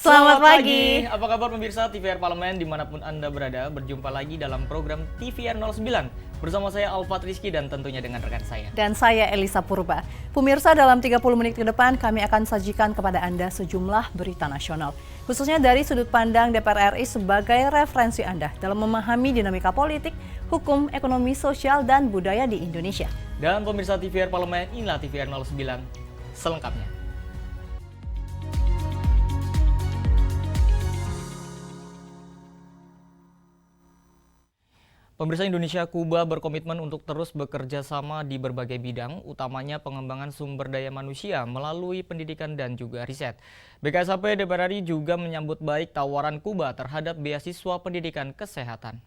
Selamat pagi. Apa kabar pemirsa TVR Parlemen dimanapun Anda berada? Berjumpa lagi dalam program TVR 09 bersama saya Alfat Rizky dan tentunya dengan rekan saya. Dan saya Elisa Purba. Pemirsa, dalam 30 menit ke depan kami akan sajikan kepada Anda sejumlah berita nasional. Khususnya dari sudut pandang DPR RI sebagai referensi Anda dalam memahami dinamika politik, hukum, ekonomi, sosial, dan budaya di Indonesia. Dan pemirsa TVR Parlemen, inilah TVR 09 selengkapnya. Pemirsa, Indonesia Kuba berkomitmen untuk terus bekerja sama di berbagai bidang, utamanya pengembangan sumber daya manusia melalui pendidikan dan juga riset. BKSAP DPR RI juga menyambut baik tawaran Kuba terhadap beasiswa pendidikan kesehatan.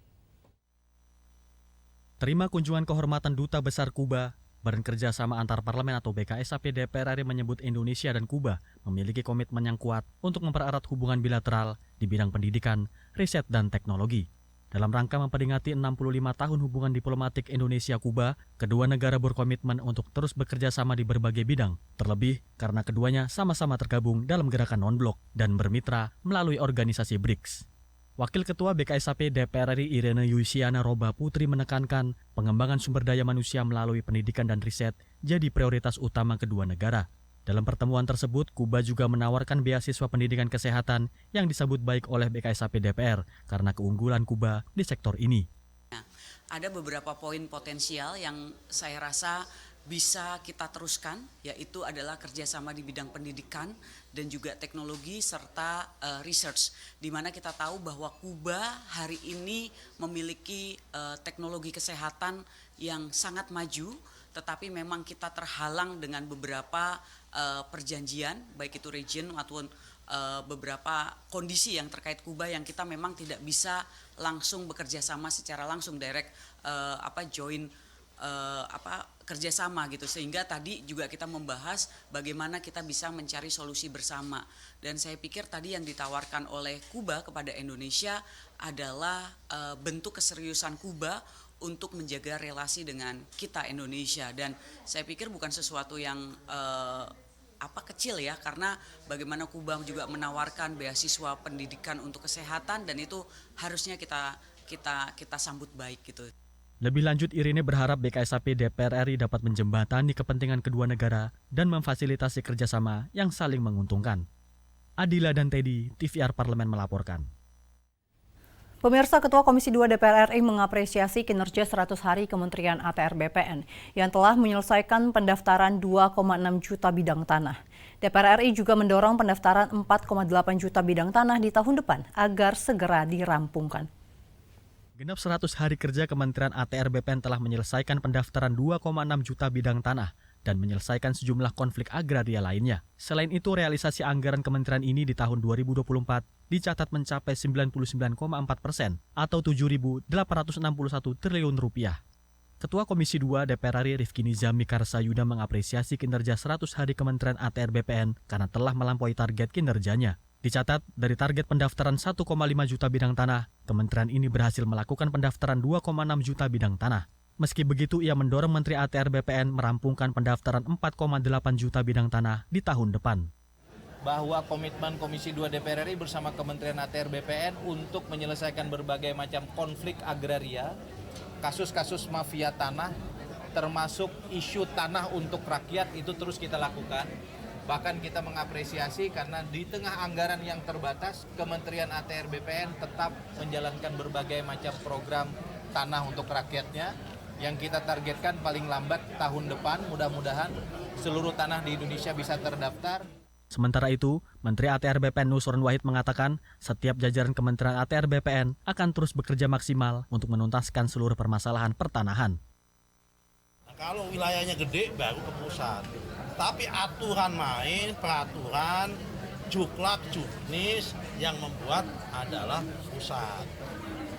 Terima kunjungan kehormatan Duta Besar Kuba, Badan Kerjasama Antar Parlemen atau BKSAP DPR RI menyebut Indonesia dan Kuba memiliki komitmen yang kuat untuk mempererat hubungan bilateral di bidang pendidikan, riset, dan teknologi. Dalam rangka memperingati 65 tahun hubungan diplomatik Indonesia-Kuba, kedua negara berkomitmen untuk terus bekerja sama di berbagai bidang, terlebih karena keduanya sama-sama tergabung dalam gerakan non-blok dan bermitra melalui organisasi BRICS. Wakil Ketua BKSAP DPR RI Irene Yusiana Roba Putri menekankan pengembangan sumber daya manusia melalui pendidikan dan riset jadi prioritas utama kedua negara. Dalam pertemuan tersebut, Kuba juga menawarkan beasiswa pendidikan kesehatan yang disambut baik oleh BKSAP DPR karena keunggulan Kuba di sektor ini. Ada beberapa poin potensial yang saya rasa bisa kita teruskan, yaitu adalah kerjasama di bidang pendidikan dan juga teknologi serta research, di mana kita tahu bahwa Kuba hari ini memiliki teknologi kesehatan yang sangat maju, tetapi memang kita terhalang dengan beberapa perjanjian, baik itu region maupun beberapa kondisi yang terkait Kuba yang kita memang tidak bisa langsung bekerja sama secara langsung direct kerjasama gitu, sehingga tadi juga kita membahas bagaimana kita bisa mencari solusi bersama. Dan saya pikir tadi yang ditawarkan oleh Kuba kepada Indonesia adalah bentuk keseriusan Kuba untuk menjaga relasi dengan kita Indonesia, dan saya pikir bukan sesuatu yang kecil ya, karena bagaimana Kuba juga menawarkan beasiswa pendidikan untuk kesehatan, dan itu harusnya kita sambut baik gitu. Lebih lanjut, Irene berharap BKSAP DPR RI dapat menjembatani kepentingan kedua negara dan memfasilitasi kerjasama yang saling menguntungkan. Adila dan Teddy, TVR Parlemen melaporkan. Pemirsa, Ketua Komisi 2 DPR RI mengapresiasi kinerja 100 hari Kementerian ATR BPN yang telah menyelesaikan pendaftaran 2,6 juta bidang tanah. DPR RI juga mendorong pendaftaran 4,8 juta bidang tanah di tahun depan agar segera dirampungkan. Genap 100 hari kerja Kementerian ATR BPN telah menyelesaikan pendaftaran 2,6 juta bidang tanah dan menyelesaikan sejumlah konflik agraria lainnya. Selain itu, realisasi anggaran kementerian ini di tahun 2024 dicatat mencapai 99,4% atau 7.861 triliun rupiah. Ketua Komisi 2 DPR RI Rifki Nizami Karsayuda mengapresiasi kinerja 100 hari Kementerian ATR BPN karena telah melampaui target kinerjanya. Dicatat, dari target pendaftaran 1,5 juta bidang tanah, kementerian ini berhasil melakukan pendaftaran 2,6 juta bidang tanah. Meski begitu, ia mendorong Menteri ATR BPN merampungkan pendaftaran 4,8 juta bidang tanah di tahun depan. Bahwa komitmen Komisi 2 DPR RI bersama Kementerian ATR BPN untuk menyelesaikan berbagai macam konflik agraria, kasus-kasus mafia tanah, termasuk isu tanah untuk rakyat, itu terus kita lakukan. Bahkan kita mengapresiasi karena di tengah anggaran yang terbatas, Kementerian ATR BPN tetap menjalankan berbagai macam program tanah untuk rakyatnya, yang kita targetkan paling lambat tahun depan, mudah-mudahan seluruh tanah di Indonesia bisa terdaftar. Sementara itu, Menteri ATR BPN Nusron Wahid mengatakan setiap jajaran Kementerian ATR BPN akan terus bekerja maksimal untuk menuntaskan seluruh permasalahan pertanahan. Kalau wilayahnya gede baru ke pusat, tapi aturan main, peraturan, juklak, juknis yang membuat adalah pusat.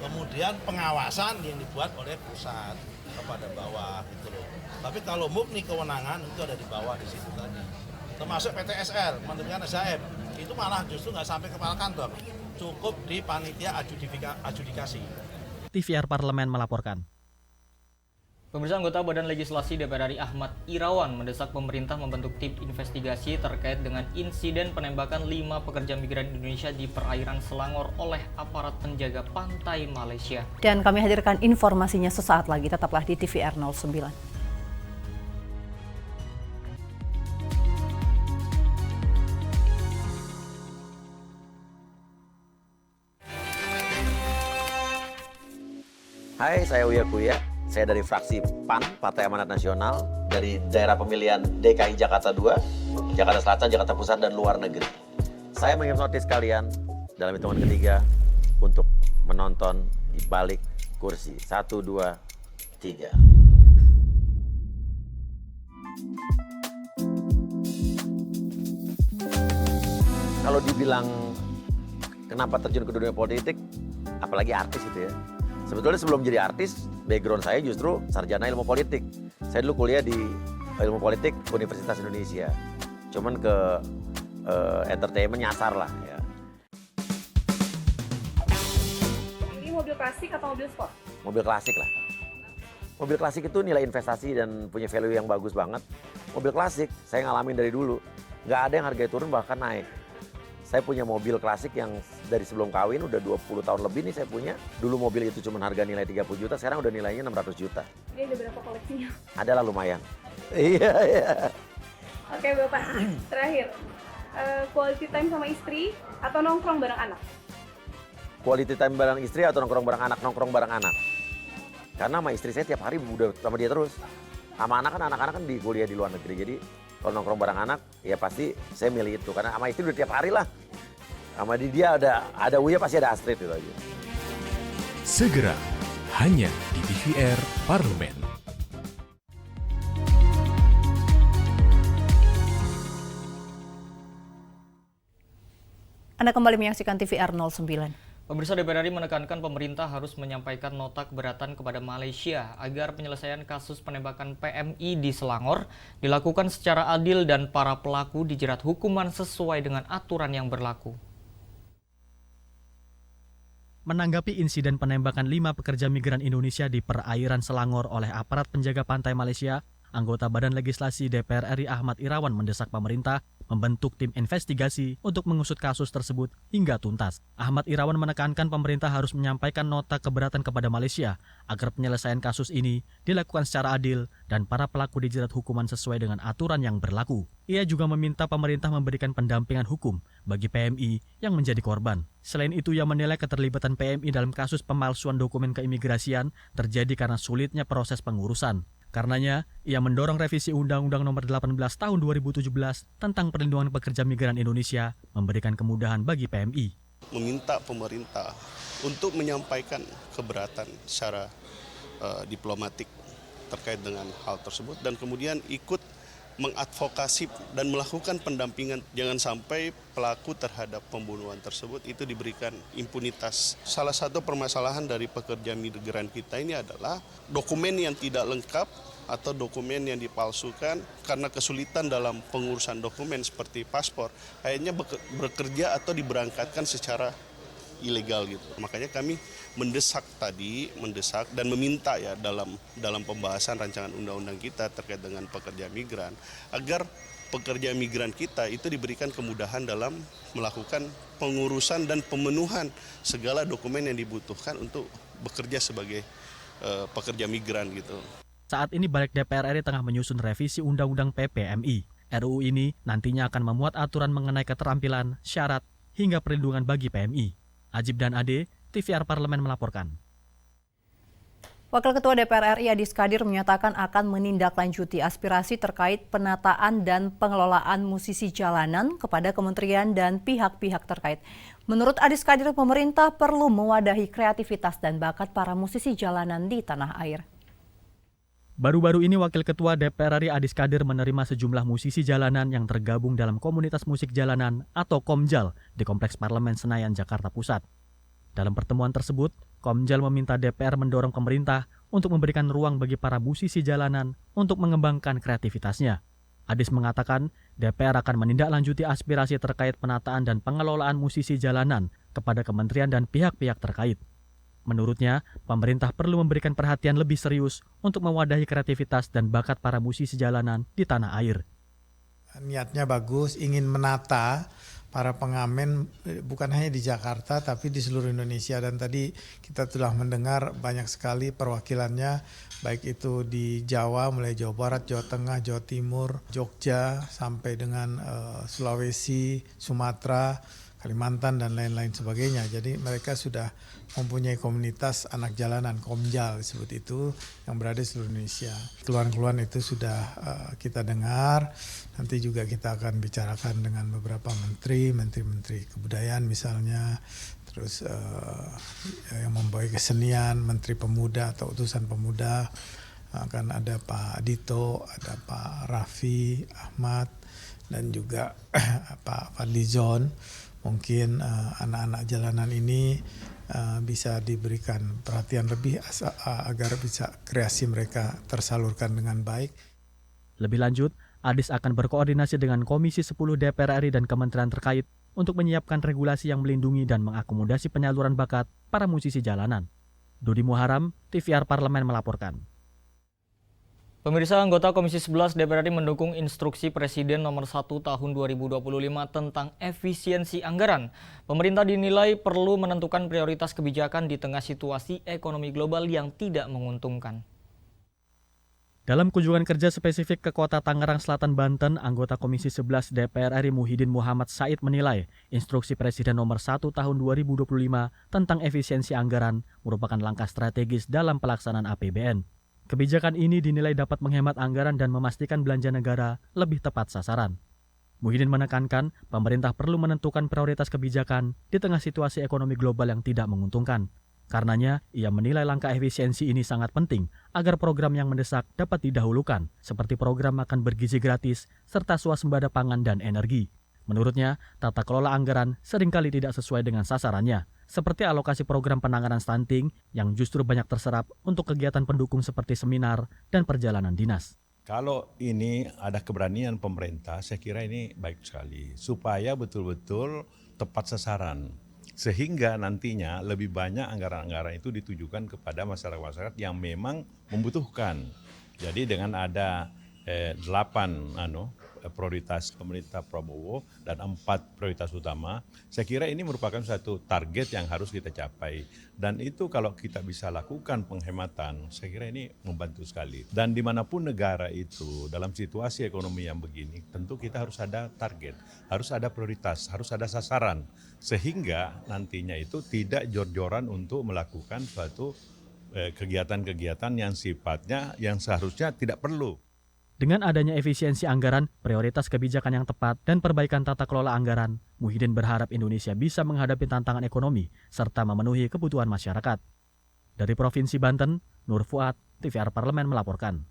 Kemudian pengawasan yang dibuat oleh pusat kepada bawah gitu loh. Tapi kalau murni kewenangan itu ada di bawah di situ tadi. Termasuk PTSR, Kementerian SDM, itu malah justru nggak sampai kepala kantor, cukup di panitia adjudikasi. TVR Parlemen melaporkan. Pemirsa, anggota Badan Legislasi DPR RI Ahmad Irawan mendesak pemerintah membentuk tim investigasi terkait dengan insiden penembakan 5 pekerja migran Indonesia di perairan Selangor oleh aparat penjaga pantai Malaysia. Dan kami hadirkan informasinya sesaat lagi, tetaplah di TVR 09. Hai, saya Uya Kuya. Saya dari fraksi PAN, Partai Amanat Nasional, dari daerah pemilihan DKI Jakarta 2, Jakarta Selatan, Jakarta Pusat, dan luar negeri. Saya menghipnotis kalian dalam hitungan ketiga untuk menonton di balik kursi. 1, 2, 3. Kalau dibilang kenapa terjun ke dunia politik, apalagi artis itu ya. Sebetulnya sebelum jadi artis, background saya justru sarjana ilmu politik. Saya dulu kuliah di ilmu politik Universitas Indonesia. Cuman ke entertainment nyasar lah ya. Ini mobil klasik atau mobil sport? Mobil klasik lah. Mobil klasik itu nilai investasi dan punya value yang bagus banget. Mobil klasik, saya ngalamin dari dulu. Nggak ada yang harganya turun, bahkan naik. Saya punya mobil klasik yang dari sebelum kawin, udah 20 tahun lebih nih saya punya. Dulu mobil itu cuma harga nilai 30 juta, sekarang udah nilainya 600 juta. Ini ada berapa koleksinya? Adalah lumayan. Iya. Oke Bapak, terakhir. Quality time sama istri atau nongkrong bareng anak? Quality time bareng istri atau nongkrong bareng anak? Nongkrong bareng anak. Karena sama istri saya tiap hari udah sama dia terus. Sama anak-anak kan di kuliah di luar negeri, jadi kalau nongkrong bareng anak, ya pasti saya milih itu. Karena sama istri udah tiap hari lah. Sama dia ada Uya, pasti ada Astrid itu aja. Segera, hanya di TVR Parlemen. Anda kembali menyaksikan TVR 09. Pemirsa, DPR RI menekankan pemerintah harus menyampaikan nota keberatan kepada Malaysia agar penyelesaian kasus penembakan PMI di Selangor dilakukan secara adil dan para pelaku dijerat hukuman sesuai dengan aturan yang berlaku. Menanggapi insiden penembakan 5 pekerja migran Indonesia di perairan Selangor oleh aparat penjaga pantai Malaysia, anggota Badan Legislasi DPR RI Ahmad Irawan mendesak pemerintah membentuk tim investigasi untuk mengusut kasus tersebut hingga tuntas. Ahmad Irawan menekankan pemerintah harus menyampaikan nota keberatan kepada Malaysia agar penyelesaian kasus ini dilakukan secara adil dan para pelaku dijerat hukuman sesuai dengan aturan yang berlaku. Ia juga meminta pemerintah memberikan pendampingan hukum bagi PMI yang menjadi korban. Selain itu, ia menilai keterlibatan PMI dalam kasus pemalsuan dokumen keimigrasian terjadi karena sulitnya proses pengurusan. Karenanya, ia mendorong revisi Undang-Undang Nomor 18 Tahun 2017 tentang Perlindungan Pekerja Migran Indonesia memberikan kemudahan bagi PMI. Meminta pemerintah untuk menyampaikan keberatan secara diplomatik terkait dengan hal tersebut dan kemudian ikut mengadvokasi dan melakukan pendampingan. Jangan sampai pelaku terhadap pembunuhan tersebut itu diberikan impunitas. Salah satu permasalahan dari pekerja migran kita ini adalah dokumen yang tidak lengkap atau dokumen yang dipalsukan karena kesulitan dalam pengurusan dokumen seperti paspor. Akhirnya bekerja atau diberangkatkan secara ilegal gitu. Makanya kami mendesak dan meminta ya dalam pembahasan rancangan undang-undang kita terkait dengan pekerja migran agar pekerja migran kita itu diberikan kemudahan dalam melakukan pengurusan dan pemenuhan segala dokumen yang dibutuhkan untuk bekerja sebagai pekerja migran gitu. Saat ini Balik DPR RI tengah menyusun revisi Undang-Undang PPMI. RUU ini nantinya akan memuat aturan mengenai keterampilan, syarat, hingga perlindungan bagi PMI. Ajib dan Ade, TVR Parlemen melaporkan. Wakil Ketua DPR RI Adis Kadir menyatakan akan menindaklanjuti aspirasi terkait penataan dan pengelolaan musisi jalanan kepada kementerian dan pihak-pihak terkait. Menurut Adis Kadir, pemerintah perlu mewadahi kreativitas dan bakat para musisi jalanan di tanah air. Baru-baru ini Wakil Ketua DPR RI Adis Kadir menerima sejumlah musisi jalanan yang tergabung dalam komunitas musik jalanan atau Komjal di Kompleks Parlemen Senayan, Jakarta Pusat. Dalam pertemuan tersebut, Komjal meminta DPR mendorong pemerintah untuk memberikan ruang bagi para musisi jalanan untuk mengembangkan kreativitasnya. Adis mengatakan DPR akan menindaklanjuti aspirasi terkait penataan dan pengelolaan musisi jalanan kepada kementerian dan pihak-pihak terkait. Menurutnya, pemerintah perlu memberikan perhatian lebih serius untuk mewadahi kreativitas dan bakat para musisi jalanan di tanah air. Niatnya bagus, ingin menata para pengamen bukan hanya di Jakarta tapi di seluruh Indonesia, dan tadi kita telah mendengar banyak sekali perwakilannya, baik itu di Jawa, mulai Jawa Barat, Jawa Tengah, Jawa Timur, Jogja, sampai dengan Sulawesi, Sumatera, Kalimantan, dan lain-lain sebagainya. Jadi mereka sudah mempunyai komunitas anak jalanan, Komjal disebut itu, yang berada di seluruh Indonesia. Keluhan-keluhan itu sudah kita dengar, nanti juga kita akan bicarakan dengan beberapa menteri kebudayaan misalnya, terus yang membawa kesenian, menteri pemuda atau utusan pemuda, akan ada Pak Dito, ada Pak Raffi Ahmad, dan juga Pak Fadlizon. Mungkin anak-anak jalanan ini bisa diberikan perhatian lebih agar bisa kreasi mereka tersalurkan dengan baik. Lebih lanjut, Adis akan berkoordinasi dengan Komisi 10 DPR RI dan kementerian terkait untuk menyiapkan regulasi yang melindungi dan mengakomodasi penyaluran bakat para musisi jalanan. Dodi Muharam, TVR Parlemen melaporkan. Pemirsa, anggota Komisi 11 DPR RI mendukung instruksi Presiden nomor 1 tahun 2025 tentang efisiensi anggaran. Pemerintah dinilai perlu menentukan prioritas kebijakan di tengah situasi ekonomi global yang tidak menguntungkan. Dalam kunjungan kerja spesifik ke Kota Tangerang Selatan, Banten, anggota Komisi 11 DPR RI Muhyiddin Muhammad Said menilai instruksi Presiden nomor 1 tahun 2025 tentang efisiensi anggaran merupakan langkah strategis dalam pelaksanaan APBN. Kebijakan ini dinilai dapat menghemat anggaran dan memastikan belanja negara lebih tepat sasaran. Muhyiddin menekankan pemerintah perlu menentukan prioritas kebijakan di tengah situasi ekonomi global yang tidak menguntungkan. Karenanya, ia menilai langkah efisiensi ini sangat penting agar program yang mendesak dapat didahulukan, seperti program makan bergizi gratis, serta swasembada pangan dan energi. Menurutnya, tata kelola anggaran seringkali tidak sesuai dengan sasarannya, seperti alokasi program penanganan stunting yang justru banyak terserap untuk kegiatan pendukung seperti seminar dan perjalanan dinas. Kalau ini ada keberanian pemerintah, saya kira ini baik sekali, supaya betul-betul tepat sasaran. Sehingga nantinya lebih banyak anggaran-anggaran itu ditujukan kepada masyarakat-masyarakat yang memang membutuhkan. Jadi dengan ada 8 prioritas pemerintah Prabowo dan 4 prioritas utama, saya kira ini merupakan satu target yang harus kita capai. Dan itu kalau kita bisa lakukan penghematan, saya kira ini membantu sekali. Dan dimanapun negara itu dalam situasi ekonomi yang begini, tentu kita harus ada target, harus ada prioritas, harus ada sasaran. Sehingga nantinya itu tidak jor-joran untuk melakukan suatu kegiatan-kegiatan yang sifatnya yang seharusnya tidak perlu. Dengan adanya efisiensi anggaran, prioritas kebijakan yang tepat, dan perbaikan tata kelola anggaran, Muhyiddin berharap Indonesia bisa menghadapi tantangan ekonomi serta memenuhi kebutuhan masyarakat. Dari Provinsi Banten, Nur Fuad, TVR Parlemen melaporkan.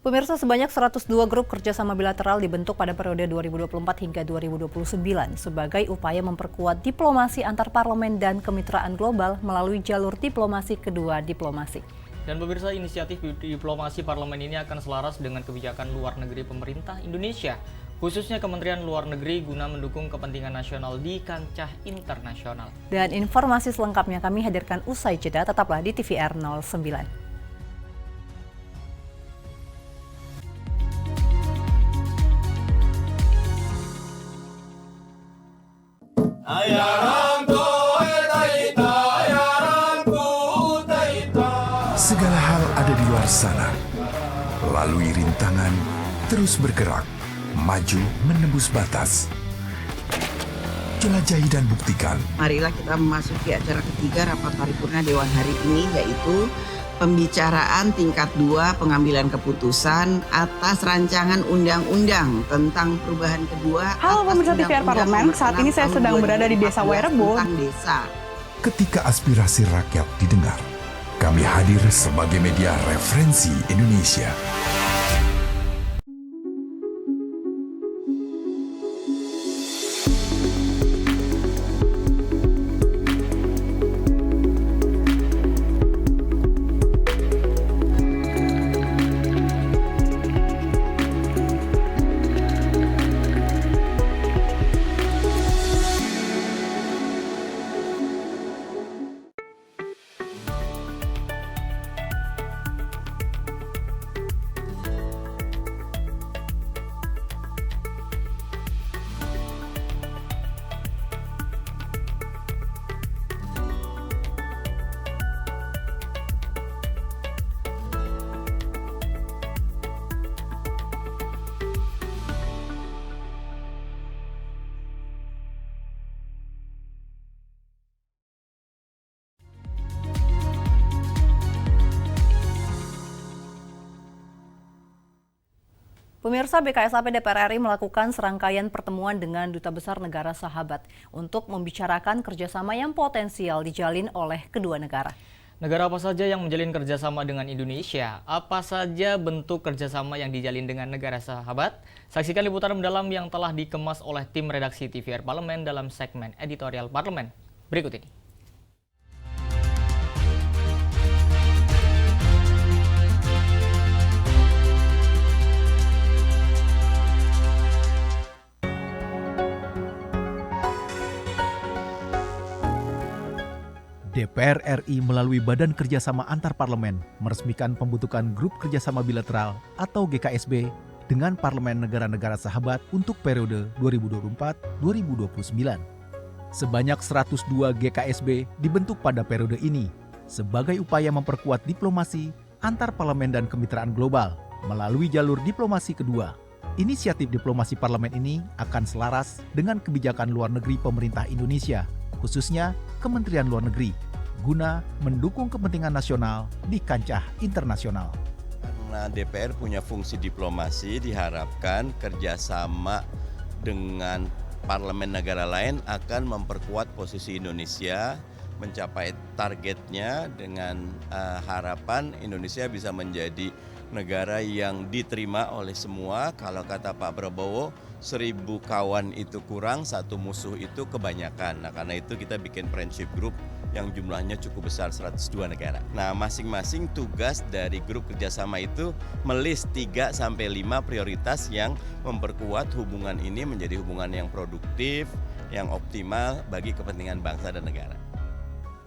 Pemirsa, sebanyak 102 grup kerjasama bilateral dibentuk pada periode 2024 hingga 2029 sebagai upaya memperkuat diplomasi antar parlemen dan kemitraan global melalui jalur diplomasi kedua diplomasi. Dan pemirsa, inisiatif diplomasi parlemen ini akan selaras dengan kebijakan luar negeri pemerintah Indonesia, khususnya Kementerian Luar Negeri guna mendukung kepentingan nasional di kancah internasional. Dan informasi selengkapnya kami hadirkan usai jeda, tetaplah di TVR 09. Segala hal ada di luar sana. Lalui rintangan, terus bergerak, maju menembus batas. Jelajahi dan buktikan. Marilah kita memasuki acara ketiga rapat paripurna Dewan hari ini, yaitu pembicaraan tingkat 2 pengambilan keputusan atas rancangan undang-undang tentang perubahan kedua. Halo pemirsa TVR Parlemen, saat ini saya sedang berada di Desa Werebo. Ketika aspirasi rakyat didengar, kami hadir sebagai media referensi Indonesia. Pemirsa, BKSAP DPR RI melakukan serangkaian pertemuan dengan Duta Besar Negara Sahabat untuk membicarakan kerjasama yang potensial dijalin oleh kedua negara. Negara apa saja yang menjalin kerjasama dengan Indonesia? Apa saja bentuk kerjasama yang dijalin dengan negara sahabat? Saksikan liputan mendalam yang telah dikemas oleh tim redaksi TVR Parlemen dalam segmen editorial Parlemen berikut ini. DPR RI melalui Badan Kerjasama Antar Parlemen meresmikan pembentukan Grup Kerjasama Bilateral atau GKSB dengan Parlemen negara-negara sahabat untuk periode 2024-2029. Sebanyak 102 GKSB dibentuk pada periode ini sebagai upaya memperkuat diplomasi antar parlemen dan kemitraan global melalui jalur diplomasi kedua. Inisiatif diplomasi parlemen ini akan selaras dengan kebijakan luar negeri pemerintah Indonesia, khususnya Kementerian Luar Negeri, guna mendukung kepentingan nasional di kancah internasional. Karena DPR punya fungsi diplomasi, diharapkan kerjasama dengan parlemen negara lain akan memperkuat posisi Indonesia, mencapai targetnya dengan harapan Indonesia bisa menjadi negara yang diterima oleh semua. Kalau kata Pak Prabowo, 1000 kawan itu kurang, 1 musuh itu kebanyakan. Nah, karena itu kita bikin friendship group yang jumlahnya cukup besar, 102 negara. Nah, masing-masing tugas dari grup kerjasama itu melis 3-5 prioritas yang memperkuat hubungan ini menjadi hubungan yang produktif, yang optimal bagi kepentingan bangsa dan negara.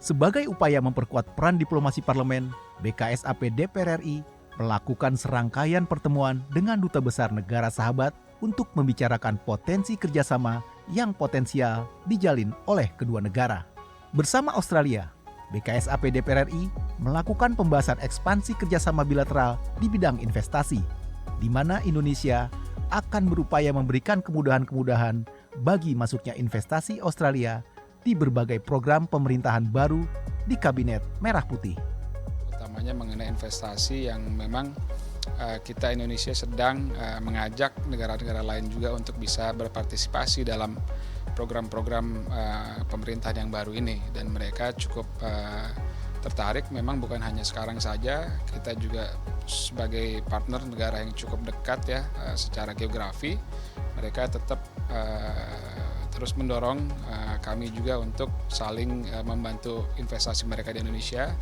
Sebagai upaya memperkuat peran diplomasi parlemen, BKSAP DPR RI melakukan serangkaian pertemuan dengan duta besar negara sahabat untuk membicarakan potensi kerjasama yang potensial dijalin oleh kedua negara. Bersama Australia, BKSAP DPR RI melakukan pembahasan ekspansi kerjasama bilateral di bidang investasi, di mana Indonesia akan berupaya memberikan kemudahan-kemudahan bagi masuknya investasi Australia di berbagai program pemerintahan baru di Kabinet Merah Putih. Utamanya mengenai investasi yang memang kita Indonesia sedang mengajak negara-negara lain juga untuk bisa berpartisipasi dalam program-program pemerintahan yang baru ini, dan mereka cukup tertarik. Memang bukan hanya sekarang saja, kita juga sebagai partner negara yang cukup dekat ya secara geografi, mereka tetap terus mendorong kami juga untuk saling membantu investasi mereka di Indonesia,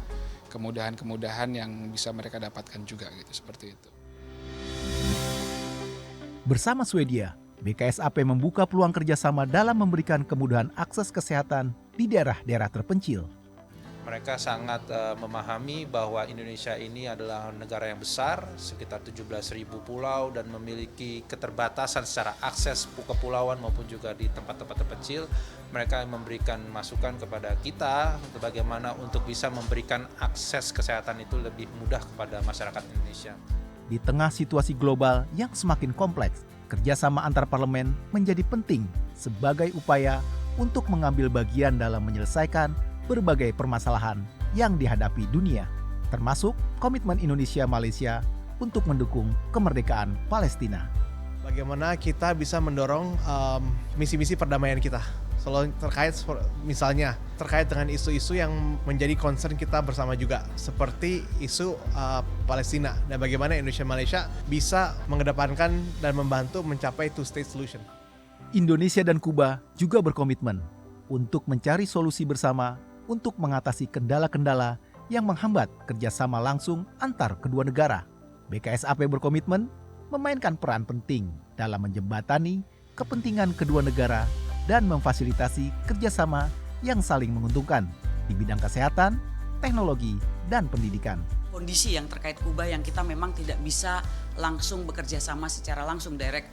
kemudahan-kemudahan yang bisa mereka dapatkan juga gitu, seperti itu. Bersama Swedia, BKSAP membuka peluang kerjasama dalam memberikan kemudahan akses kesehatan di daerah-daerah terpencil. Mereka sangat memahami bahwa Indonesia ini adalah negara yang besar, sekitar 17.000 pulau dan memiliki keterbatasan secara akses kepulauan maupun juga di tempat-tempat terpencil. Mereka memberikan masukan kepada kita bagaimana untuk bisa memberikan akses kesehatan itu lebih mudah kepada masyarakat Indonesia. Di tengah situasi global yang semakin kompleks, kerjasama antar parlemen menjadi penting sebagai upaya untuk mengambil bagian dalam menyelesaikan berbagai permasalahan yang dihadapi dunia, termasuk komitmen Indonesia-Malaysia untuk mendukung kemerdekaan Palestina. Bagaimana kita bisa mendorong misi-misi perdamaian kita, selalu terkait misalnya terkait dengan isu-isu yang menjadi concern kita bersama juga, seperti isu Palestina, dan bagaimana Indonesia-Malaysia bisa mengedepankan dan membantu mencapai two-state solution. Indonesia dan Kuba juga berkomitmen untuk mencari solusi bersama untuk mengatasi kendala-kendala yang menghambat kerjasama langsung antar kedua negara. BKSAP berkomitmen memainkan peran penting dalam menjembatani kepentingan kedua negara dan memfasilitasi kerjasama yang saling menguntungkan di bidang kesehatan, teknologi, dan pendidikan. Kondisi yang terkait Kuba yang kita memang tidak bisa langsung bekerja sama secara langsung direct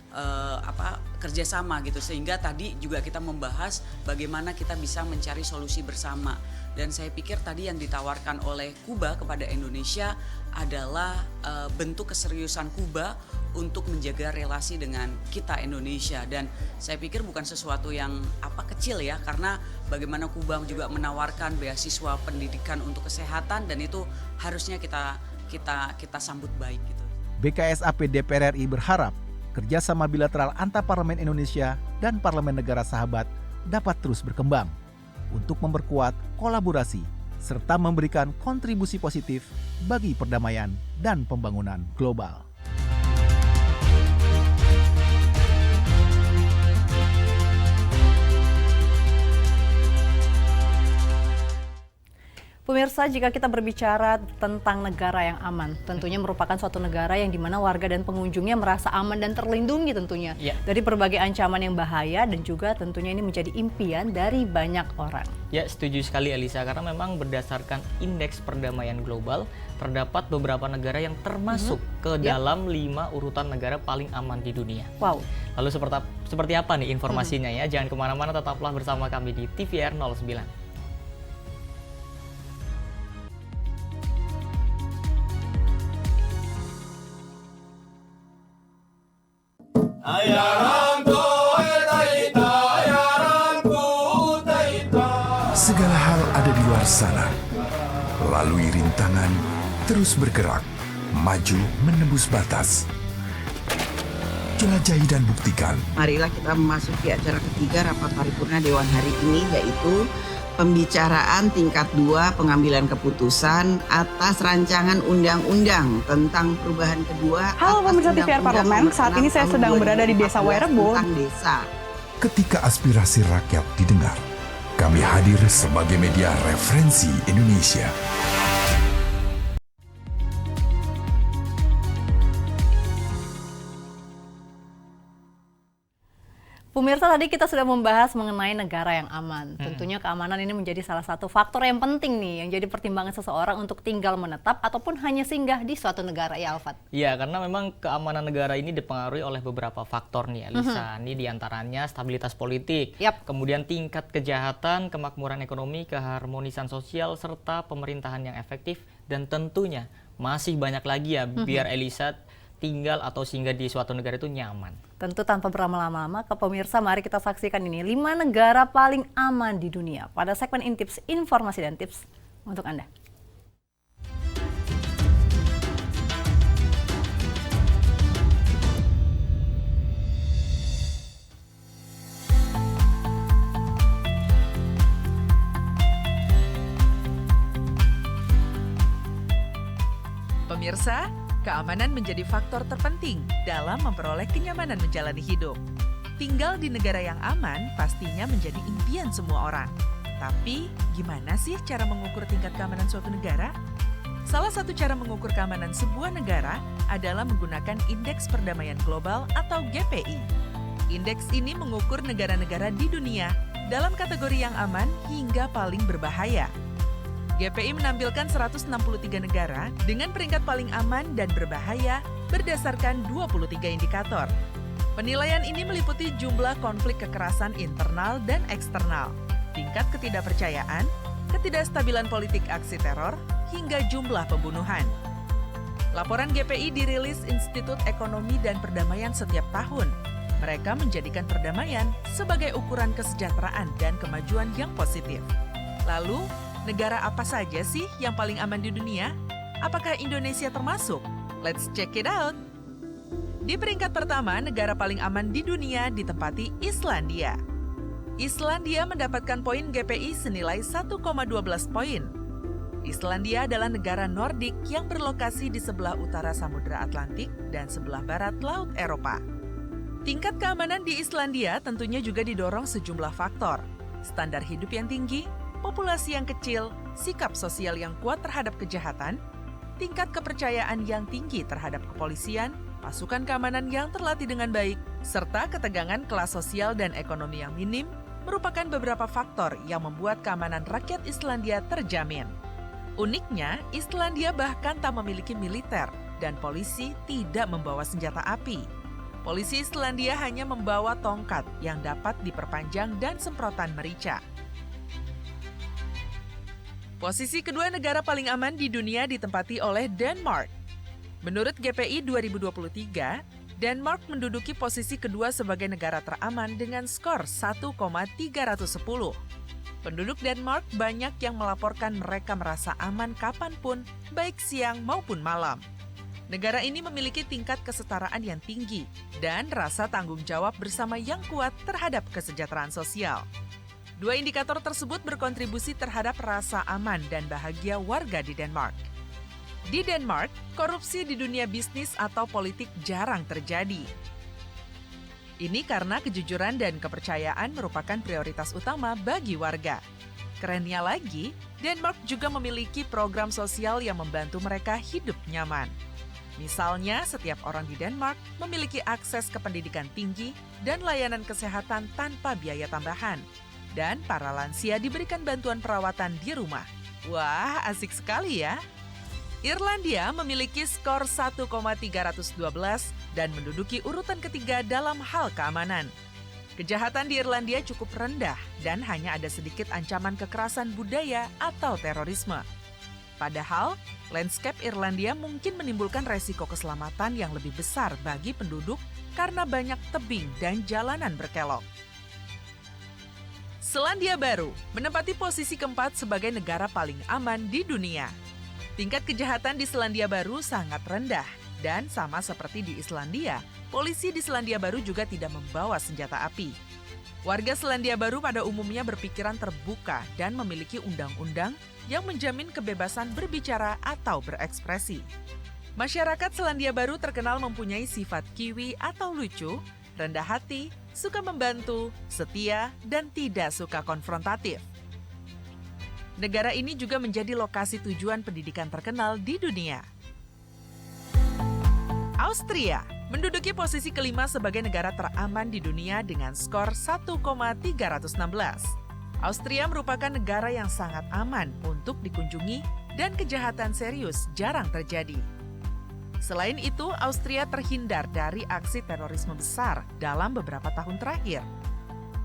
kerjasama gitu, sehingga tadi juga kita membahas bagaimana kita bisa mencari solusi bersama. Dan saya pikir tadi yang ditawarkan oleh Kuba kepada Indonesia adalah bentuk keseriusan Kuba untuk menjaga relasi dengan kita Indonesia, dan saya pikir bukan sesuatu yang kecil ya, karena bagaimana Kuba juga menawarkan beasiswa pendidikan untuk kesehatan, dan itu harusnya kita sambut baik gitu. BKSAP DPR RI berharap kerjasama bilateral antar parlemen Indonesia dan parlemen negara sahabat dapat terus berkembang untuk memperkuat kolaborasi serta memberikan kontribusi positif bagi perdamaian dan pembangunan global. Pemirsa, jika kita berbicara tentang negara yang aman, tentunya merupakan suatu negara yang dimana warga dan pengunjungnya merasa aman dan terlindungi tentunya dari berbagai ancaman yang bahaya, dan juga tentunya ini menjadi impian dari banyak orang. Ya, setuju sekali Elisa, karena memang berdasarkan Indeks Perdamaian Global, terdapat beberapa negara yang termasuk ke dalam 5 urutan negara paling aman di dunia. Wow. Lalu seperti apa nih informasinya ya? Jangan kemana-mana, tetaplah bersama kami di TVR 09. Segala hal ada di luar sana. Lalui rintangan, terus bergerak, maju menembus batas. Jelajahi dan buktikan. Marilah kita memasuki acara ketiga rapat paripurna Dewan hari ini, yaitu pembicaraan tingkat 2 pengambilan keputusan atas rancangan undang-undang tentang perubahan kedua. Halo pemirsa TVR Parlemen, saat ini saya sedang berada di Desa Wairebo. Ketika aspirasi rakyat didengar, kami hadir sebagai media referensi Indonesia. Pemirsa, tadi kita sudah membahas mengenai negara yang aman. Tentunya keamanan ini menjadi salah satu faktor yang penting nih, yang jadi pertimbangan seseorang untuk tinggal menetap ataupun hanya singgah di suatu negara, ya Alfat? Iya, karena memang keamanan negara ini dipengaruhi oleh beberapa faktor nih, Elisa. Ini diantaranya stabilitas politik, kemudian tingkat kejahatan, kemakmuran ekonomi, keharmonisan sosial, serta pemerintahan yang efektif, dan tentunya masih banyak lagi ya, biar Elisa tinggal atau singgah di suatu negara itu nyaman. Tentu tanpa berlama-lama, ke pemirsa mari kita saksikan ini 5 negara paling aman di dunia pada segmen Intips, informasi dan tips untuk Anda. Pemirsa, keamanan menjadi faktor terpenting dalam memperoleh kenyamanan menjalani hidup. Tinggal di negara yang aman pastinya menjadi impian semua orang. Tapi, gimana sih cara mengukur tingkat keamanan suatu negara? Salah satu cara mengukur keamanan sebuah negara adalah menggunakan Indeks Perdamaian Global atau GPI. Indeks ini mengukur negara-negara di dunia dalam kategori yang aman hingga paling berbahaya. GPI menampilkan 163 negara dengan peringkat paling aman dan berbahaya berdasarkan 23 indikator. Penilaian ini meliputi jumlah konflik kekerasan internal dan eksternal, tingkat ketidakpercayaan, ketidakstabilan politik aksi teror, hingga jumlah pembunuhan. Laporan GPI dirilis Institut Ekonomi dan Perdamaian setiap tahun. Mereka menjadikan perdamaian sebagai ukuran kesejahteraan dan kemajuan yang positif. Lalu, negara apa saja sih yang paling aman di dunia? Apakah Indonesia termasuk? Let's check it out. Di peringkat pertama, negara paling aman di dunia ditempati Islandia. Islandia mendapatkan poin GPI senilai 1,12 poin. Islandia adalah negara Nordik yang berlokasi di sebelah utara Samudra Atlantik dan sebelah barat Laut Eropa. Tingkat keamanan di Islandia tentunya juga didorong sejumlah faktor. Standar hidup yang tinggi, populasi yang kecil, sikap sosial yang kuat terhadap kejahatan, tingkat kepercayaan yang tinggi terhadap kepolisian, pasukan keamanan yang terlatih dengan baik, serta ketegangan kelas sosial dan ekonomi yang minim merupakan beberapa faktor yang membuat keamanan rakyat Islandia terjamin. Uniknya, Islandia bahkan tak memiliki militer dan polisi tidak membawa senjata api. Polisi Islandia hanya membawa tongkat yang dapat diperpanjang dan semprotan merica. Posisi kedua negara paling aman di dunia ditempati oleh Denmark. Menurut GPI 2023, Denmark menduduki posisi kedua sebagai negara teraman dengan skor 1,310. Penduduk Denmark banyak yang melaporkan mereka merasa aman kapanpun, baik siang maupun malam. Negara ini memiliki tingkat kesetaraan yang tinggi dan rasa tanggung jawab bersama yang kuat terhadap kesejahteraan sosial. Dua indikator tersebut berkontribusi terhadap rasa aman dan bahagia warga di Denmark. Di Denmark, korupsi di dunia bisnis atau politik jarang terjadi. Ini karena kejujuran dan kepercayaan merupakan prioritas utama bagi warga. Kerennya lagi, Denmark juga memiliki program sosial yang membantu mereka hidup nyaman. Misalnya, setiap orang di Denmark memiliki akses ke pendidikan tinggi dan layanan kesehatan tanpa biaya tambahan. Dan para lansia diberikan bantuan perawatan di rumah. Wah, asik sekali ya! Irlandia memiliki skor 1,312 dan menduduki urutan ketiga dalam hal keamanan. Kejahatan di Irlandia cukup rendah dan hanya ada sedikit ancaman kekerasan budaya atau terorisme. Padahal, landscape Irlandia mungkin menimbulkan resiko keselamatan yang lebih besar bagi penduduk karena banyak tebing dan jalanan berkelok. Selandia Baru menempati posisi keempat sebagai negara paling aman di dunia. Tingkat kejahatan di Selandia Baru sangat rendah dan sama seperti di Islandia, polisi di Selandia Baru juga tidak membawa senjata api. Warga Selandia Baru pada umumnya berpikiran terbuka dan memiliki undang-undang yang menjamin kebebasan berbicara atau berekspresi. Masyarakat Selandia Baru terkenal mempunyai sifat kiwi atau lucu, rendah hati, suka membantu, setia, dan tidak suka konfrontatif. Negara ini juga menjadi lokasi tujuan pendidikan terkenal di dunia. Austria menduduki posisi kelima sebagai negara teraman di dunia dengan skor 1,316. Austria merupakan negara yang sangat aman untuk dikunjungi dan kejahatan serius jarang terjadi. Selain itu, Austria terhindar dari aksi terorisme besar dalam beberapa tahun terakhir.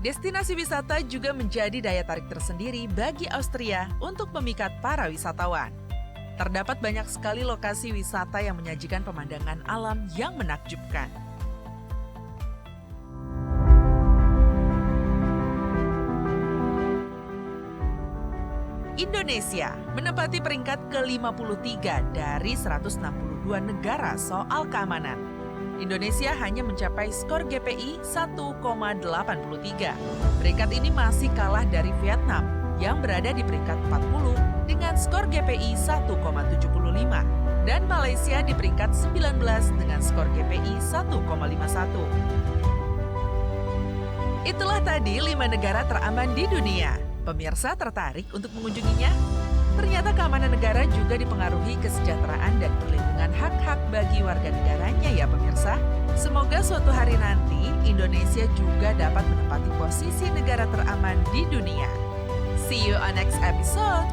Destinasi wisata juga menjadi daya tarik tersendiri bagi Austria untuk memikat para wisatawan. Terdapat banyak sekali lokasi wisata yang menyajikan pemandangan alam yang menakjubkan. Indonesia menempati peringkat ke-53 dari 162 negara soal keamanan. Indonesia hanya mencapai skor GPI 1,83. Peringkat ini masih kalah dari Vietnam yang berada di peringkat 40 dengan skor GPI 1,75 dan Malaysia di peringkat 19 dengan skor GPI 1,51. Itulah tadi 5 negara teraman di dunia. Pemirsa tertarik untuk mengunjunginya? Ternyata keamanan negara juga dipengaruhi kesejahteraan dan perlindungan hak-hak bagi warga negaranya ya pemirsa. Semoga suatu hari nanti Indonesia juga dapat menempati posisi negara teraman di dunia. See you on next episode.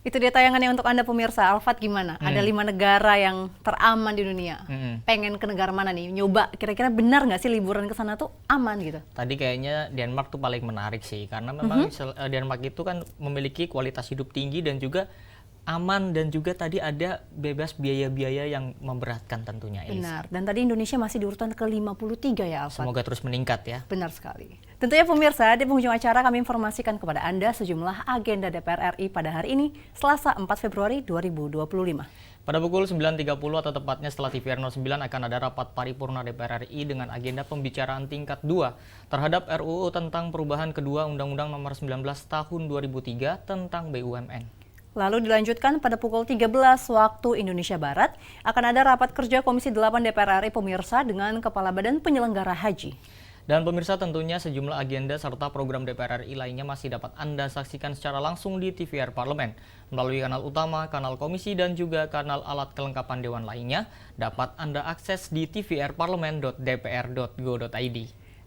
Itu dia tayangannya untuk Anda pemirsa. Alfat gimana? Ada 5 negara yang teraman di dunia. Pengen ke negara mana nih? Nyoba kira-kira benar nggak sih liburan ke sana tuh aman gitu? Tadi kayaknya Denmark tuh paling menarik sih. Karena memang Denmark itu kan memiliki kualitas hidup tinggi dan juga aman dan juga tadi ada bebas biaya-biaya yang memberatkan tentunya. Benar, dan tadi Indonesia masih di urutan ke-53 ya Alfat. Semoga terus meningkat ya. Benar sekali. Tentunya pemirsa, di penghujung acara kami informasikan kepada Anda sejumlah agenda DPR RI pada hari ini, Selasa 4 Februari 2025. Pada pukul 9.30 atau tepatnya setelah TVR 09 akan ada rapat paripurna DPR RI dengan agenda pembicaraan tingkat 2 terhadap RUU tentang perubahan kedua Undang-Undang Nomor 19 Tahun 2003 tentang BUMN. Lalu dilanjutkan pada pukul 13 waktu Indonesia Barat, akan ada rapat kerja Komisi 8 DPR RI pemirsa dengan Kepala Badan Penyelenggara Haji. Dan pemirsa tentunya sejumlah agenda serta program DPR RI lainnya masih dapat Anda saksikan secara langsung di TVR Parlemen. Melalui kanal utama, kanal komisi, dan juga kanal alat kelengkapan Dewan lainnya, dapat Anda akses di tvrparlemen.dpr.go.id.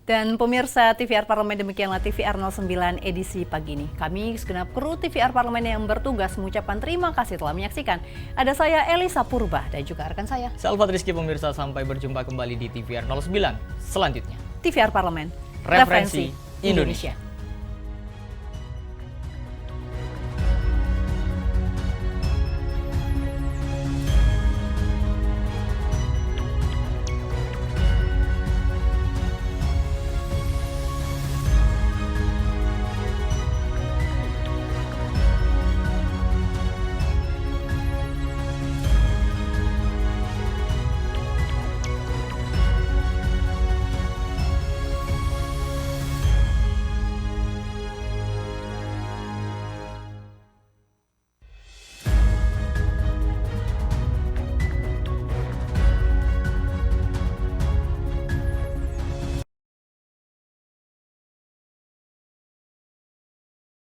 Dan pemirsa TVR Parlemen, demikianlah TVR 09 edisi pagi ini. Kami segenap kru TVR Parlemen yang bertugas mengucapkan terima kasih telah menyaksikan. Ada saya Elisa Purba dan juga rekan saya Salvat Rizky pemirsa, sampai berjumpa kembali di TVR 09 selanjutnya. TVR Parlemen, referensi Indonesia.